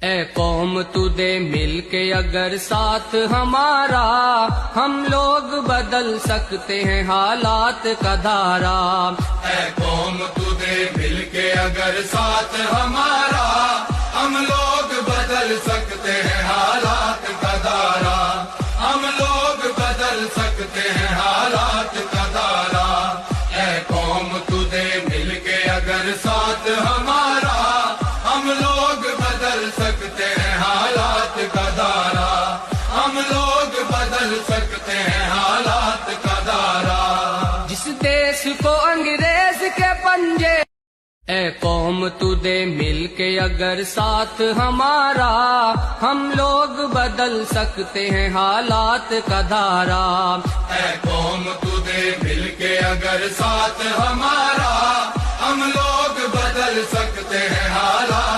اے قوم تو دے مل کے اگر ساتھ ہمارا، ہم لوگ بدل سکتے ہیں حالات کا دھارا۔ اے قوم تو دے مل کے اگر ساتھ ہمارا، ہم لوگ بدل سکتے ہیں حالات کا دھارا، ہم لوگ بدل سکتے ہیں حالات کا دھارا۔ اے قوم تو دے مل کے اگر ساتھ ہمارا، ہم لوگ بدل سکتے ہیں حالات کا دھارا، ہم لوگ بدل سکتے ہیں حالات کا دھارا۔ جس دیس کو انگریز کے پنجے، اے قوم تو دے مل کے اگر ساتھ ہمارا، ہم لوگ بدل سکتے ہیں حالات کا دھارا۔ اے قوم تو دے مل کے اگر ساتھ ہمارا، ہم لوگ بدل سکتے ہیں حالات